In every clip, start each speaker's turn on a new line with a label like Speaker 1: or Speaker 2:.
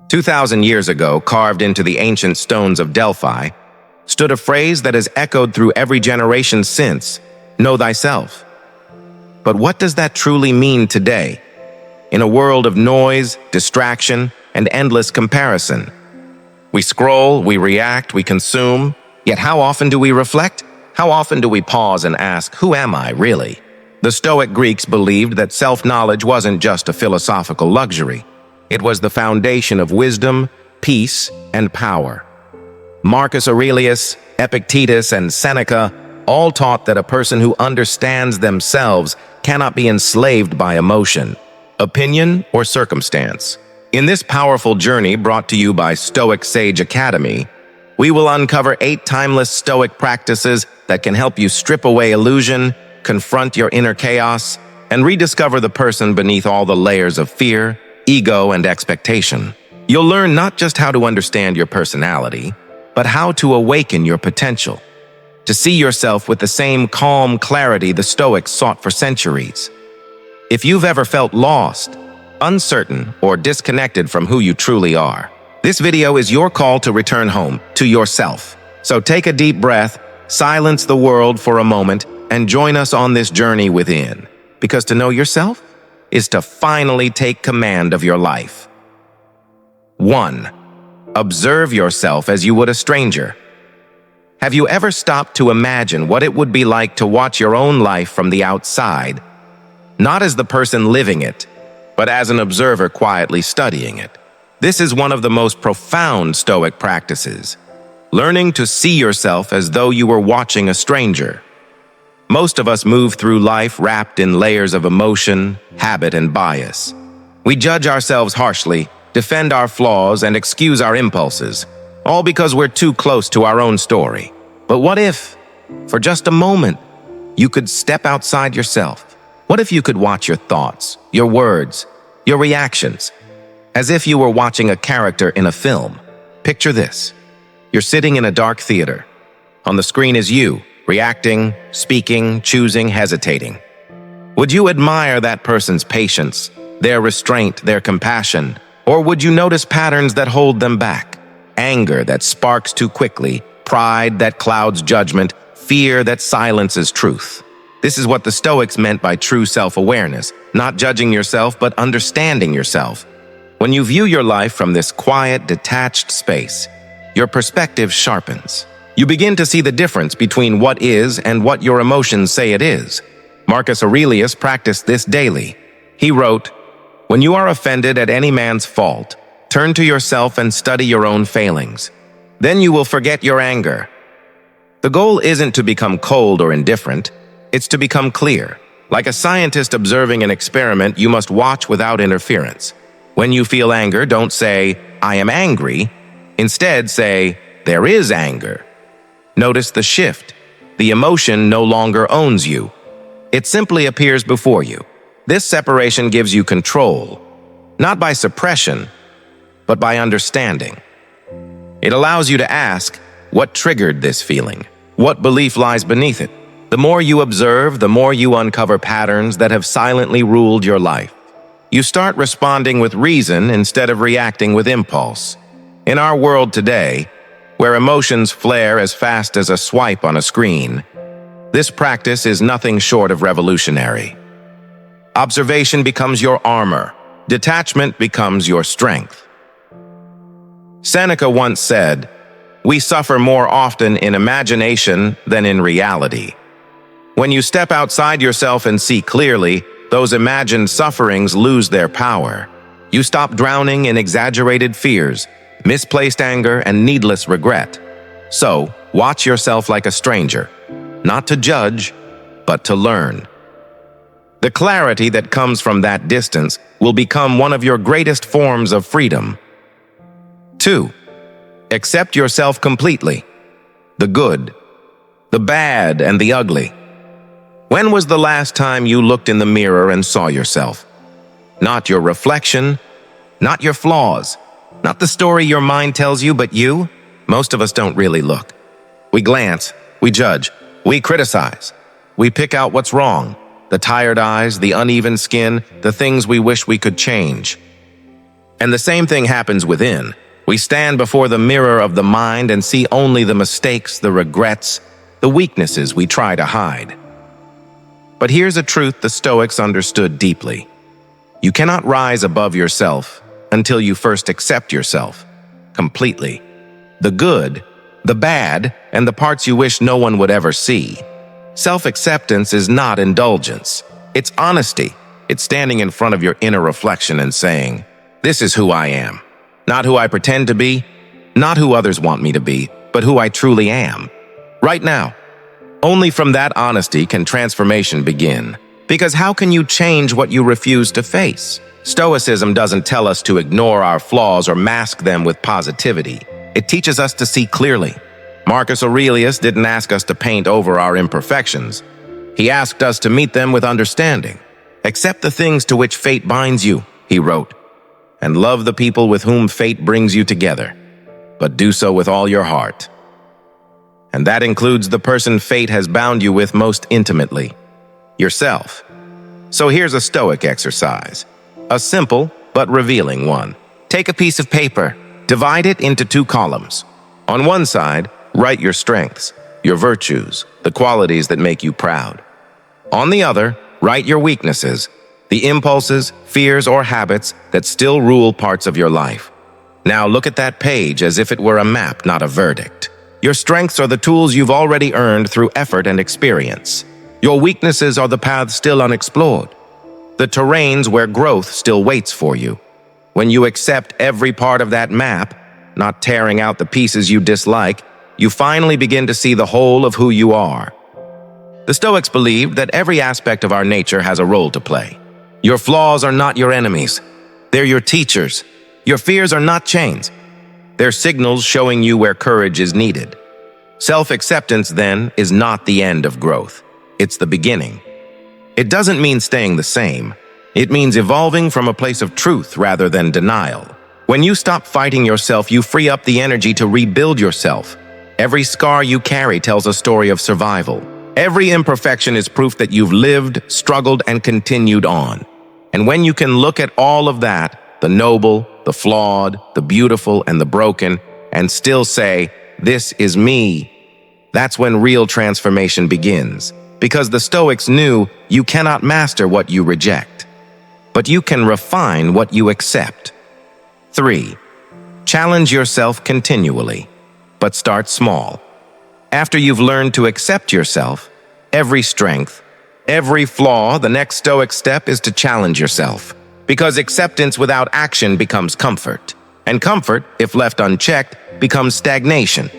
Speaker 1: 2,000 years ago, carved into the ancient stones of Delphi, stood a phrase that has echoed through every generation since: know thyself. But what does that truly mean today? In a world of noise, distraction, and endless comparison. We scroll, we react, we consume, yet how often do we reflect? How often do we pause and ask, who am I really? The Stoic Greeks believed that self-knowledge wasn't just a philosophical luxury. It was the foundation of wisdom, peace, and power. Marcus Aurelius, Epictetus, and Seneca all taught that a person who understands themselves cannot be enslaved by emotion, opinion, or circumstance. In this powerful journey brought to you by Stoic Sage Academy, we will uncover 8 timeless Stoic practices that can help you strip away illusion, confront your inner chaos, and rediscover the person beneath all the layers of fear, ego, and expectation. You'll learn not just how to understand your personality, but how to awaken your potential, to see yourself with the same calm clarity the Stoics sought for centuries. If you've ever felt lost, uncertain, or disconnected from who you truly are, this video is your call to return home, to yourself. So take a deep breath, silence the world for a moment, and join us on this journey within. Because to know yourself is to finally take command of your life. 1. Observe yourself as you would a stranger. Have you ever stopped to imagine what it would be like to watch your own life from the outside, not as the person living it, but as an observer quietly studying it? This is one of the most profound Stoic practices, learning to see yourself as though you were watching a stranger. Most of us move through life wrapped in layers of emotion, habit, and bias. We judge ourselves harshly, defend our flaws, and excuse our impulses, all because we're too close to our own story. But what if, for just a moment, you could step outside yourself? What if you could watch your thoughts, your words, your reactions, as if you were watching a character in a film? Picture this. You're sitting in a dark theater. On the screen is you, reacting, speaking, choosing, hesitating. Would you admire that person's patience, their restraint, their compassion? Or would you notice patterns that hold them back? Anger that sparks too quickly, pride that clouds judgment, fear that silences truth. This is what the Stoics meant by true self-awareness, not judging yourself, but understanding yourself. When you view your life from this quiet, detached space, your perspective sharpens. You begin to see the difference between what is and what your emotions say it is. Marcus Aurelius practiced this daily. He wrote, "When you are offended at any man's fault, turn to yourself and study your own failings. Then you will forget your anger." The goal isn't to become cold or indifferent. It's to become clear. Like a scientist observing an experiment, you must watch without interference. When you feel anger, don't say, "I am angry." Instead, say, "There is anger." Notice the shift. The emotion no longer owns you. It simply appears before you. This separation gives you control, not by suppression, but by understanding. It allows you to ask, what triggered this feeling? What belief lies beneath it? The more you observe, the more you uncover patterns that have silently ruled your life. You start responding with reason instead of reacting with impulse. In our world today, where emotions flare as fast as a swipe on a screen, this practice is nothing short of revolutionary. Observation becomes your armor. Detachment becomes your strength. Seneca once said, "We suffer more often in imagination than in reality." When you step outside yourself and see clearly, those imagined sufferings lose their power. You stop drowning in exaggerated fears, misplaced anger, and needless regret. So, watch yourself like a stranger, not to judge, but to learn. The clarity that comes from that distance will become one of your greatest forms of freedom. 2. Accept yourself completely. The good, the bad, and the ugly. When was the last time you looked in the mirror and saw yourself? Not your reflection, not your flaws, not the story your mind tells you, but you. Most of us don't really look. We glance, we judge, we criticize. We pick out what's wrong, the tired eyes, the uneven skin, the things we wish we could change. And the same thing happens within. We stand before the mirror of the mind and see only the mistakes, the regrets, the weaknesses we try to hide. But here's a truth the Stoics understood deeply. You cannot rise above yourself until you first accept yourself completely. The good, the bad, and the parts you wish no one would ever see. Self-acceptance is not indulgence. It's honesty. It's standing in front of your inner reflection and saying, "This is who I am. Not who I pretend to be, not who others want me to be, but who I truly am. Right now." Only from that honesty can transformation begin. Because how can you change what you refuse to face? Stoicism doesn't tell us to ignore our flaws or mask them with positivity. It teaches us to see clearly. Marcus Aurelius didn't ask us to paint over our imperfections. He asked us to meet them with understanding. "Accept the things to which fate binds you," he wrote, "and love the people with whom fate brings you together, but do so with all your heart." And that includes the person fate has bound you with most intimately, yourself. So here's a Stoic exercise, a simple but revealing one. Take a piece of paper, divide it into 2 columns. On one side, write your strengths, your virtues, the qualities that make you proud. On the other, write your weaknesses, the impulses, fears, or habits that still rule parts of your life. Now look at that page as if it were a map, not a verdict. Your strengths are the tools you've already earned through effort and experience. Your weaknesses are the paths still unexplored, the terrains where growth still waits for you. When you accept every part of that map, not tearing out the pieces you dislike, you finally begin to see the whole of who you are. The Stoics believed that every aspect of our nature has a role to play. Your flaws are not your enemies. They're your teachers. Your fears are not chains. They're signals showing you where courage is needed. Self-acceptance, then, is not the end of growth. It's the beginning. It doesn't mean staying the same. It means evolving from a place of truth rather than denial. When you stop fighting yourself, you free up the energy to rebuild yourself. Every scar you carry tells a story of survival. Every imperfection is proof that you've lived, struggled, and continued on. And when you can look at all of that, the noble, the flawed, the beautiful, and the broken, and still say, "This is me," that's when real transformation begins. Because the Stoics knew you cannot master what you reject, but you can refine what you accept. 3. Challenge yourself continually, but start small. After you've learned to accept yourself, every strength, every flaw, the next Stoic step is to challenge yourself. Because acceptance without action becomes comfort, and comfort, if left unchecked, becomes stagnation.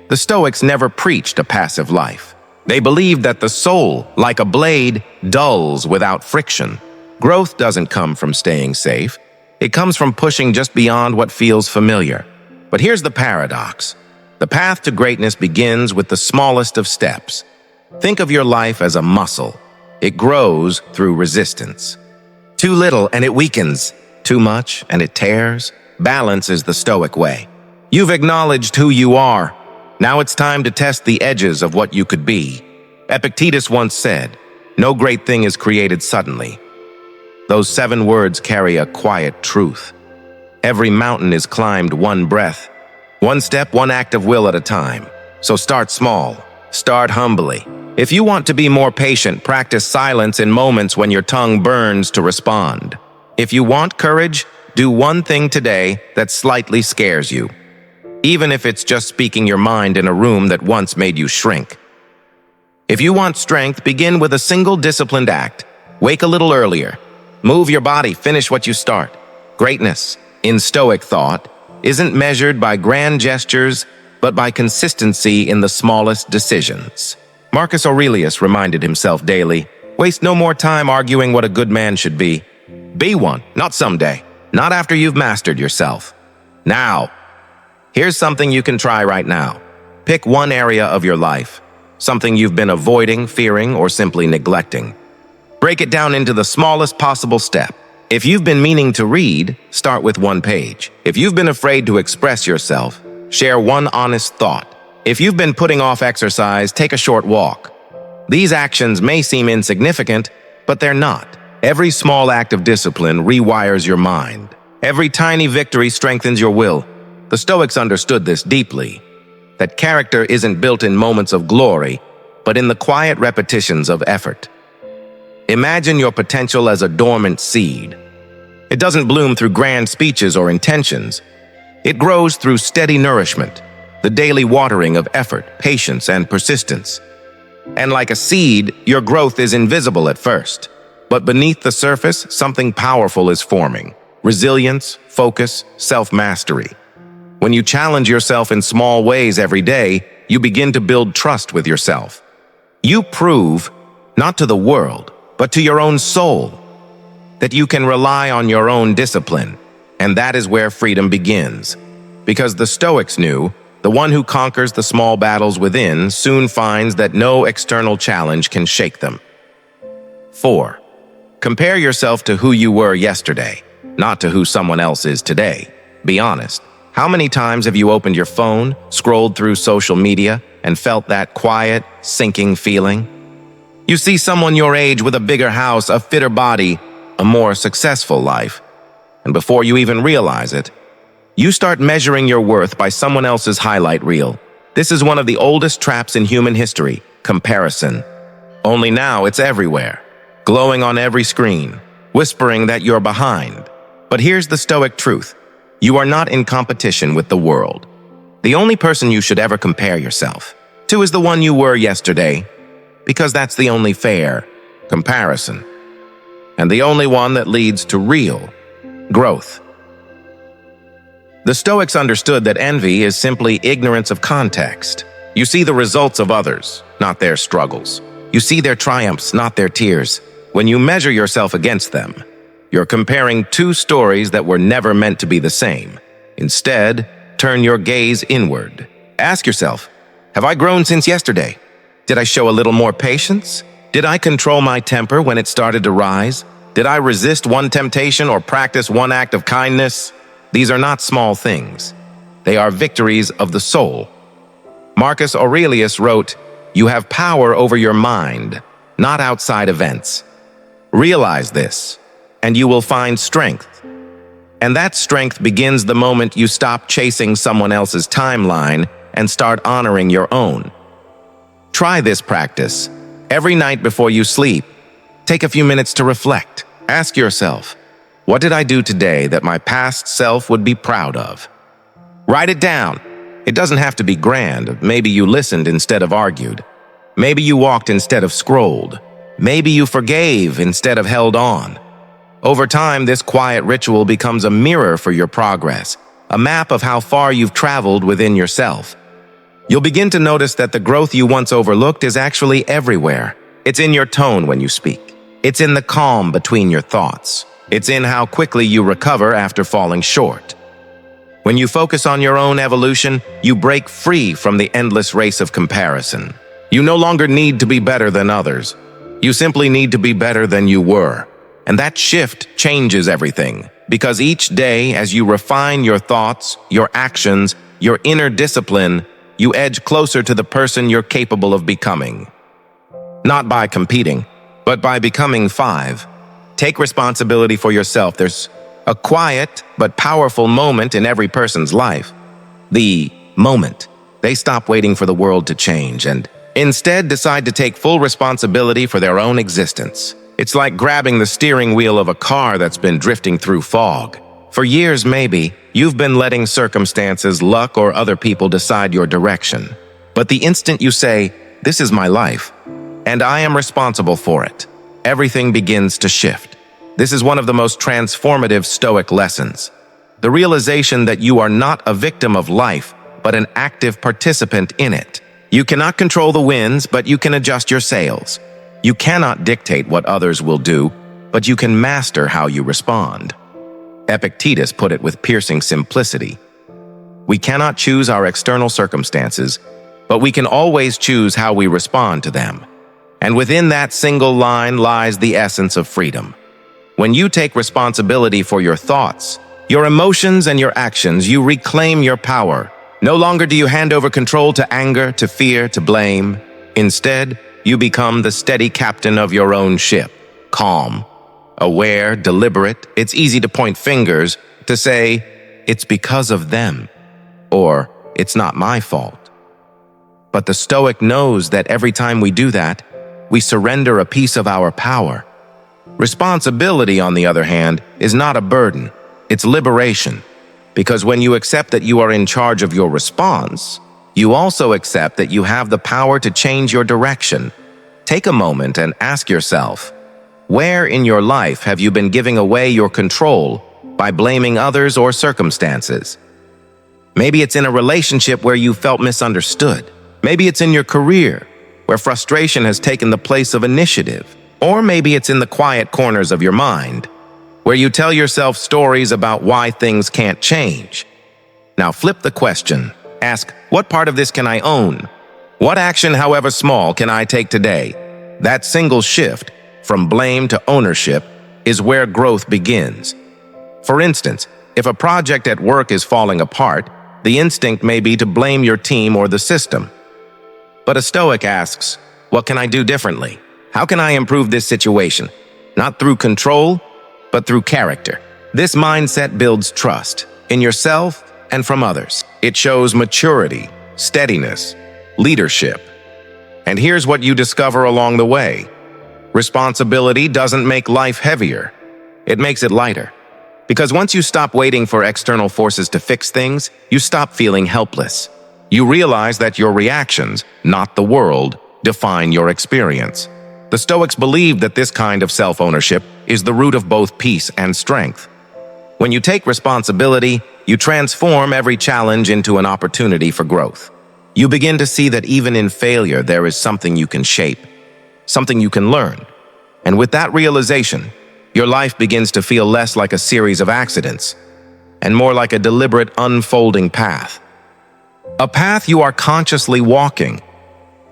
Speaker 1: The Stoics never preached a passive life. They believed that the soul, like a blade, dulls without friction. Growth doesn't come from staying safe. It comes from pushing just beyond what feels familiar. But here's the paradox. The path to greatness begins with the smallest of steps. Think of your life as a muscle. It grows through resistance. Too little and it weakens. Too much and it tears. Balance is the Stoic way. You've acknowledged who you are. Now it's time to test the edges of what you could be. Epictetus once said, "No great thing is created suddenly." Those 7 words carry a quiet truth. Every mountain is climbed one breath, one step, one act of will at a time. So start small. Start humbly. If you want to be more patient, practice silence in moments when your tongue burns to respond. If you want courage, do one thing today that slightly scares you, even if it's just speaking your mind in a room that once made you shrink. If you want strength, begin with a single disciplined act. Wake a little earlier. Move your body, finish what you start. Greatness, in Stoic thought, isn't measured by grand gestures, but by consistency in the smallest decisions. Marcus Aurelius reminded himself daily, "Waste no more time arguing what a good man should be. Be one, not someday, not after you've mastered yourself. Now." Here's something you can try right now. Pick one area of your life, something you've been avoiding, fearing, or simply neglecting. Break it down into the smallest possible step. If you've been meaning to read, start with 1 page. If you've been afraid to express yourself, share one honest thought. If you've been putting off exercise, take a short walk. These actions may seem insignificant, but they're not. Every small act of discipline rewires your mind. Every tiny victory strengthens your will. The Stoics understood this deeply, that character isn't built in moments of glory, but in the quiet repetitions of effort. Imagine your potential as a dormant seed. It doesn't bloom through grand speeches or intentions. It grows through steady nourishment, the daily watering of effort, patience, and persistence. And like a seed, your growth is invisible at first. But beneath the surface, something powerful is forming. Resilience, focus, self-mastery. When you challenge yourself in small ways every day, you begin to build trust with yourself. You prove, not to the world, but to your own soul, that you can rely on your own discipline. And that is where freedom begins. Because the Stoics knew, the one who conquers the small battles within soon finds that no external challenge can shake them. 4. Compare yourself to who you were yesterday, not to who someone else is today. Be honest. How many times have you opened your phone, scrolled through social media, and felt that quiet, sinking feeling? You see someone your age with a bigger house, a fitter body, a more successful life. And before you even realize it, you start measuring your worth by someone else's highlight reel. This is one of the oldest traps in human history, comparison. Only now it's everywhere, glowing on every screen, whispering that you're behind. But here's the Stoic truth. You are not in competition with the world. The only person you should ever compare yourself to is the one you were yesterday, because that's the only fair comparison, and the only one that leads to real growth. The Stoics understood that envy is simply ignorance of context. You see the results of others, not their struggles. You see their triumphs, not their tears. When you measure yourself against them, you're comparing two stories that were never meant to be the same. Instead, turn your gaze inward. Ask yourself, have I grown since yesterday? Did I show a little more patience? Did I control my temper when it started to rise? Did I resist one temptation or practice one act of kindness? These are not small things. They are victories of the soul. Marcus Aurelius wrote, "You have power over your mind, not outside events. Realize this, and you will find strength. And that strength begins the moment you stop chasing someone else's timeline and start honoring your own." Try this practice. Every night before you sleep, take a few minutes to reflect. Ask yourself, what did I do today that my past self would be proud of? Write it down. It doesn't have to be grand. Maybe you listened instead of argued. Maybe you walked instead of scrolled. Maybe you forgave instead of held on. Over time, this quiet ritual becomes a mirror for your progress, a map of how far you've traveled within yourself. You'll begin to notice that the growth you once overlooked is actually everywhere. It's in your tone when you speak. It's in the calm between your thoughts. It's in how quickly you recover after falling short. When you focus on your own evolution, you break free from the endless race of comparison. You no longer need to be better than others. You simply need to be better than you were. And that shift changes everything, because each day, as you refine your thoughts, your actions, your inner discipline, you edge closer to the person you're capable of becoming. Not by competing, but by becoming 5. Take responsibility for yourself. There's a quiet but powerful moment in every person's life. The moment they stop waiting for the world to change and instead decide to take full responsibility for their own existence. It's like grabbing the steering wheel of a car that's been drifting through fog. For years, maybe, you've been letting circumstances, luck, or other people decide your direction. But the instant you say, "This is my life, and I am responsible for it," everything begins to shift. This is one of the most transformative Stoic lessons. The realization that you are not a victim of life, but an active participant in it. You cannot control the winds, but you can adjust your sails. You cannot dictate what others will do, but you can master how you respond. Epictetus put it with piercing simplicity. We cannot choose our external circumstances, but we can always choose how we respond to them. And within that single line lies the essence of freedom. When you take responsibility for your thoughts, your emotions, and your actions, you reclaim your power. No longer do you hand over control to anger, to fear, to blame. Instead, you become the steady captain of your own ship, calm, aware, deliberate. It's easy to point fingers, to say, "It's because of them," or "It's not my fault." But the Stoic knows that every time we do that, we surrender a piece of our power. Responsibility, on the other hand, is not a burden, it's liberation. Because when you accept that you are in charge of your response, you also accept that you have the power to change your direction. Take a moment and ask yourself, where in your life have you been giving away your control by blaming others or circumstances? Maybe it's in a relationship where you felt misunderstood. Maybe it's in your career, where frustration has taken the place of initiative. Or maybe it's in the quiet corners of your mind, where you tell yourself stories about why things can't change. Now flip the question. Ask, what part of this can I own? What action, however small, can I take today? That single shift, from blame to ownership, is where growth begins. For instance, if a project at work is falling apart, the instinct may be to blame your team or the system. But a Stoic asks, what can I do differently? How can I improve this situation? Not through control, but through character. This mindset builds trust in yourself and from others. It shows maturity, steadiness, leadership. And here's what you discover along the way. Responsibility doesn't make life heavier. It makes it lighter. Because once you stop waiting for external forces to fix things, you stop feeling helpless. You realize that your reactions, not the world, define your experience. The Stoics believe that this kind of self-ownership is the root of both peace and strength. When you take responsibility, you transform every challenge into an opportunity for growth. You begin to see that even in failure, there is something you can shape, something you can learn. And with that realization, your life begins to feel less like a series of accidents and more like a deliberate unfolding path. A path you are consciously walking,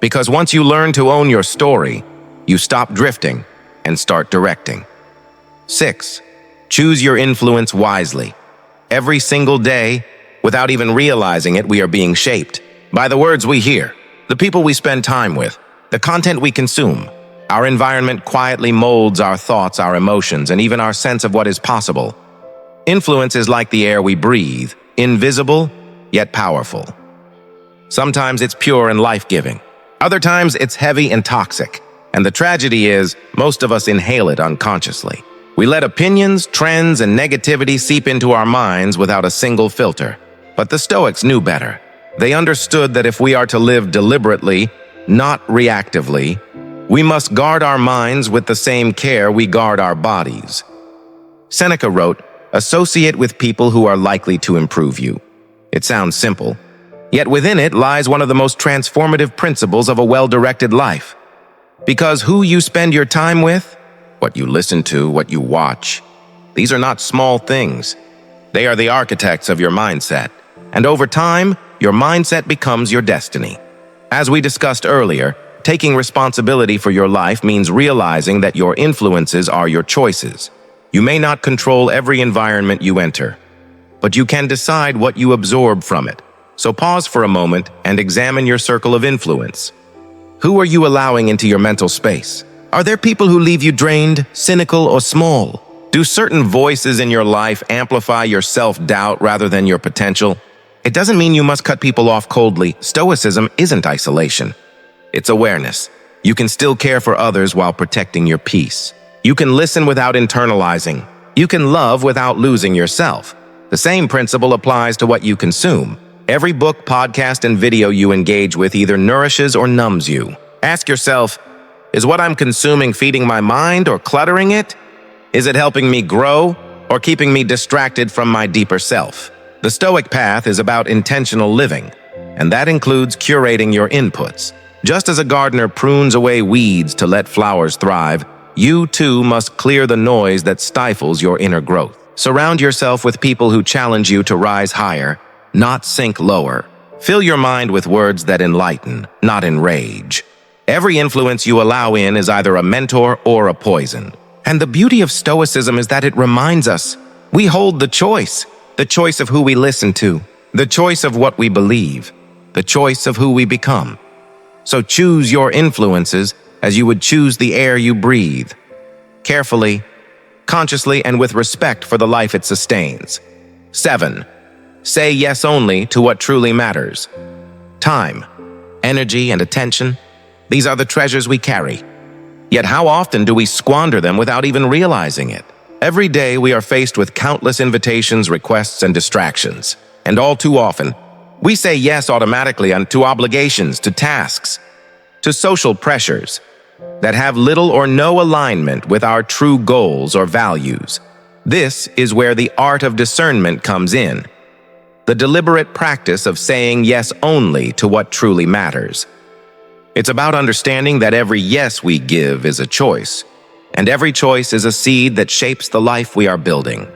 Speaker 1: because once you learn to own your story, you stop drifting and start directing. 6. Choose your influence wisely. Every single day, without even realizing it, we are being shaped by the words we hear, the people we spend time with, the content we consume. Our environment quietly molds our thoughts, our emotions, and even our sense of what is possible. Influence is like the air we breathe, invisible yet powerful. Sometimes it's pure and life-giving. Other times it's heavy and toxic. And the tragedy is, most of us inhale it unconsciously. We let opinions, trends, and negativity seep into our minds without a single filter. But the Stoics knew better. They understood that if we are to live deliberately, not reactively, we must guard our minds with the same care we guard our bodies. Seneca wrote, "Associate with people who are likely to improve you." It sounds simple, yet within it lies one of the most transformative principles of a well-directed life. Because who you spend your time with, what you listen to, what you watch, these are not small things. They are the architects of your mindset. And over time, your mindset becomes your destiny. As we discussed earlier, taking responsibility for your life means realizing that your influences are your choices. You may not control every environment you enter, but you can decide what you absorb from it. So pause for a moment and examine your circle of influence. Who are you allowing into your mental space? Are there people who leave you drained, cynical, or small? Do certain voices in your life amplify your self-doubt rather than your potential? It doesn't mean you must cut people off coldly. Stoicism isn't isolation. It's awareness. You can still care for others while protecting your peace. You can listen without internalizing. You can love without losing yourself. The same principle applies to what you consume. Every book, podcast, and video you engage with either nourishes or numbs you. Ask yourself, is what I'm consuming feeding my mind or cluttering it? Is it helping me grow or keeping me distracted from my deeper self? The Stoic path is about intentional living, and that includes curating your inputs. Just as a gardener prunes away weeds to let flowers thrive, you too must clear the noise that stifles your inner growth. Surround yourself with people who challenge you to rise higher, not sink lower. Fill your mind with words that enlighten, not enrage. Every influence you allow in is either a mentor or a poison. And the beauty of Stoicism is that it reminds us we hold the choice of who we listen to, the choice of what we believe, the choice of who we become. So choose your influences as you would choose the air you breathe. Carefully, consciously, and with respect for the life it sustains. 7. Say yes only to what truly matters. Time, energy, and attention, these are the treasures we carry. Yet how often do we squander them without even realizing it? Every day we are faced with countless invitations, requests, and distractions. And all too often, we say yes automatically to obligations, to tasks, to social pressures that have little or no alignment with our true goals or values. This is where the art of discernment comes in. The deliberate practice of saying yes only to what truly matters. It's about understanding that every yes we give is a choice, and every choice is a seed that shapes the life we are building.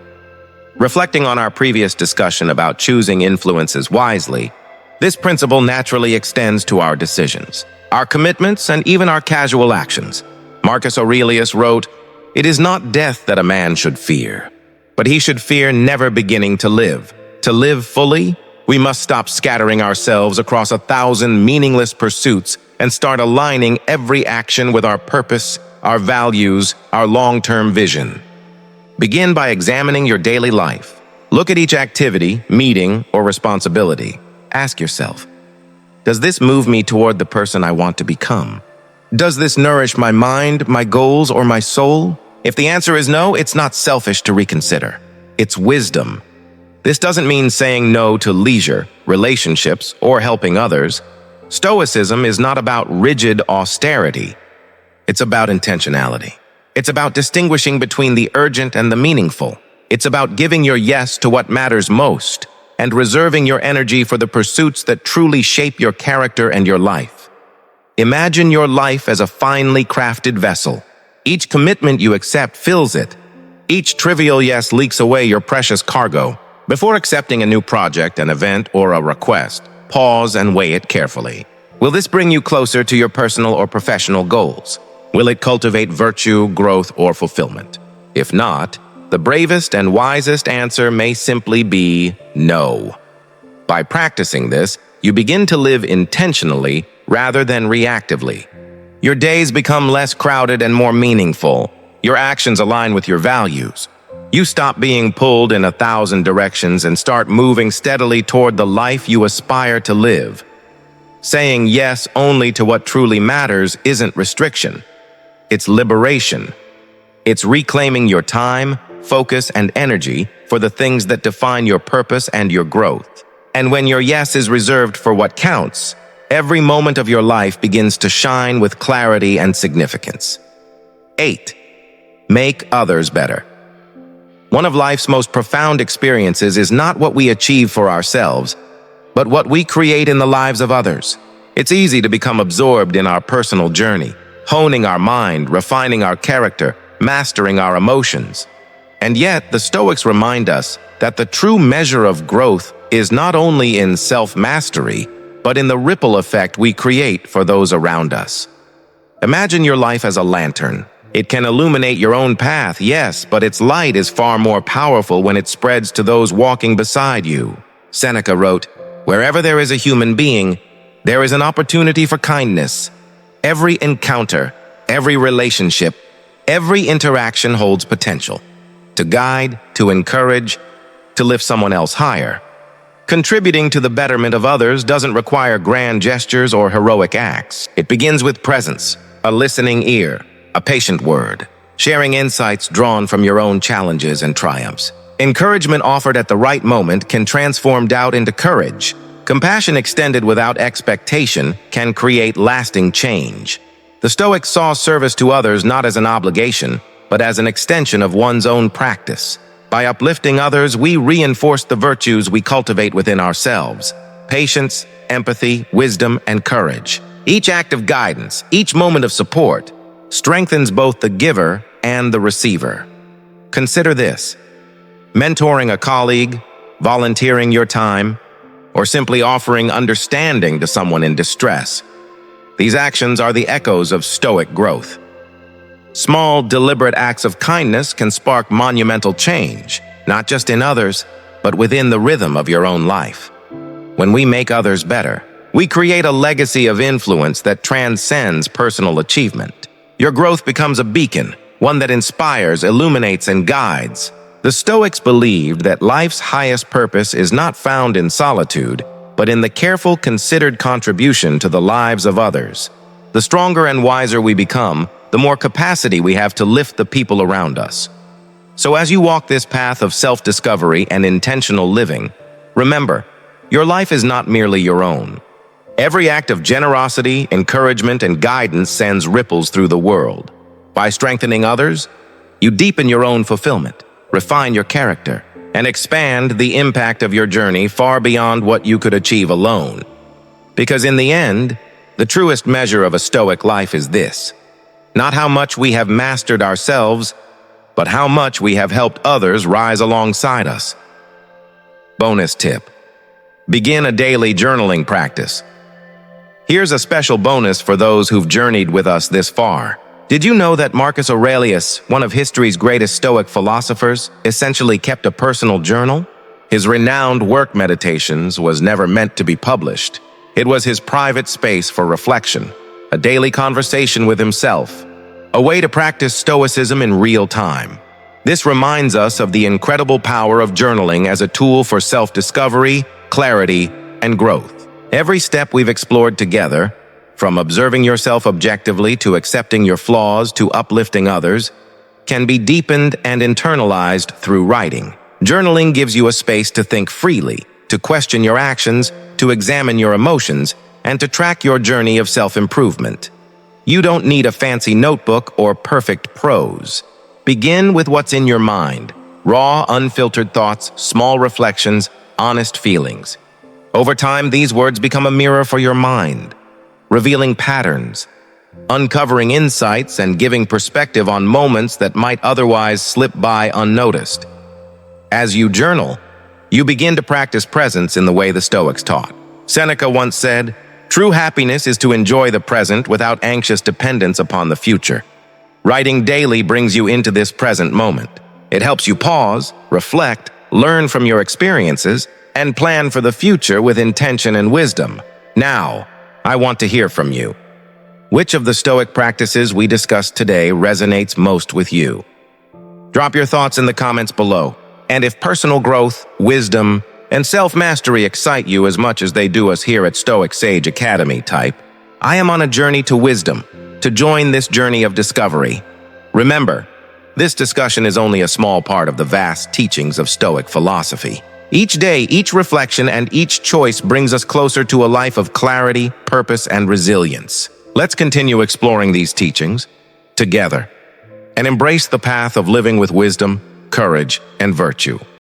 Speaker 1: Reflecting on our previous discussion about choosing influences wisely, this principle naturally extends to our decisions, our commitments, and even our casual actions. Marcus Aurelius wrote, "It is not death that a man should fear, but he should fear never beginning to live. To live fully, we must stop scattering ourselves across 1,000 meaningless pursuits and start aligning every action with our purpose, our values, our long-term vision." Begin by examining your daily life. Look at each activity, meeting, or responsibility. Ask yourself, does this move me toward the person I want to become? Does this nourish my mind, my goals, or my soul? If the answer is no, it's not selfish to reconsider. It's wisdom. This doesn't mean saying no to leisure, relationships, or helping others. Stoicism is not about rigid austerity. It's about intentionality. It's about distinguishing between the urgent and the meaningful. It's about giving your yes to what matters most and reserving your energy for the pursuits that truly shape your character and your life. Imagine your life as a finely crafted vessel. Each commitment you accept fills it. Each trivial yes leaks away your precious cargo. Before accepting a new project, an event, or a request, pause and weigh it carefully. Will this bring you closer to your personal or professional goals? Will it cultivate virtue, growth, or fulfillment? If not, the bravest and wisest answer may simply be no. By practicing this, you begin to live intentionally rather than reactively. Your days become less crowded and more meaningful. Your actions align with your values. You stop being pulled in 1,000 directions and start moving steadily toward the life you aspire to live. Saying yes only to what truly matters isn't restriction. It's liberation. It's reclaiming your time, focus, and energy for the things that define your purpose and your growth. And when your yes is reserved for what counts, every moment of your life begins to shine with clarity and significance. 8. Make others better. One of life's most profound experiences is not what we achieve for ourselves, but what we create in the lives of others. It's easy to become absorbed in our personal journey, honing our mind, refining our character, mastering our emotions. And yet, the Stoics remind us that the true measure of growth is not only in self-mastery, but in the ripple effect we create for those around us. Imagine your life as a lantern. It can illuminate your own path, yes, but its light is far more powerful when it spreads to those walking beside you. Seneca wrote, "Wherever there is a human being, there is an opportunity for kindness. Every encounter, every relationship, every interaction holds potential to guide, to encourage, to lift someone else higher." Contributing to the betterment of others doesn't require grand gestures or heroic acts. It begins with presence, a listening ear, a patient word, sharing insights drawn from your own challenges and triumphs. Encouragement offered at the right moment can transform doubt into courage. Compassion extended without expectation can create lasting change. The Stoics saw service to others not as an obligation, but as an extension of one's own practice. By uplifting others, we reinforce the virtues we cultivate within ourselves: patience, empathy, wisdom, and courage. Each act of guidance, each moment of support, strengthens both the giver and the receiver. Consider this: mentoring a colleague, volunteering your time, or simply offering understanding to someone in distress. These actions are the echoes of Stoic growth. Small, deliberate acts of kindness can spark monumental change, not just in others, but within the rhythm of your own life. When we make others better, we create a legacy of influence that transcends personal achievement. Your growth becomes a beacon, one that inspires, illuminates, and guides. The Stoics believed that life's highest purpose is not found in solitude, but in the careful, considered contribution to the lives of others. The stronger and wiser we become, the more capacity we have to lift the people around us. So as you walk this path of self-discovery and intentional living, remember, your life is not merely your own. Every act of generosity, encouragement, and guidance sends ripples through the world. By strengthening others, you deepen your own fulfillment, refine your character, and expand the impact of your journey far beyond what you could achieve alone. Because in the end, the truest measure of a Stoic life is this: not how much we have mastered ourselves, but how much we have helped others rise alongside us. Bonus tip: begin a daily journaling practice. Here's a special bonus for those who've journeyed with us this far. Did you know that Marcus Aurelius, one of history's greatest Stoic philosophers, essentially kept a personal journal? His renowned work, Meditations, was never meant to be published. It was his private space for reflection, a daily conversation with himself, a way to practice Stoicism in real time. This reminds us of the incredible power of journaling as a tool for self-discovery, clarity, and growth. Every step we've explored together, from observing yourself objectively to accepting your flaws to uplifting others, can be deepened and internalized through writing. Journaling gives you a space to think freely, to question your actions, to examine your emotions, and to track your journey of self-improvement. You don't need a fancy notebook or perfect prose. Begin with what's in your mind: raw, unfiltered thoughts, small reflections, honest feelings. Over time, these words become a mirror for your mind, revealing patterns, uncovering insights, and giving perspective on moments that might otherwise slip by unnoticed. As you journal, you begin to practice presence in the way the Stoics taught. Seneca once said, "True happiness is to enjoy the present without anxious dependence upon the future." Writing daily brings you into this present moment. It helps you pause, reflect, learn from your experiences, and plan for the future with intention and wisdom. Now, I want to hear from you. Which of the Stoic practices we discussed today resonates most with you? Drop your thoughts in the comments below. And if personal growth, wisdom, and self-mastery excite you as much as they do us here at Stoic Sage Academy, type, "I am on a journey to wisdom," to join this journey of discovery. Remember, this discussion is only a small part of the vast teachings of Stoic philosophy. Each day, each reflection, and each choice brings us closer to a life of clarity, purpose, and resilience. Let's continue exploring these teachings together and embrace the path of living with wisdom, courage, and virtue.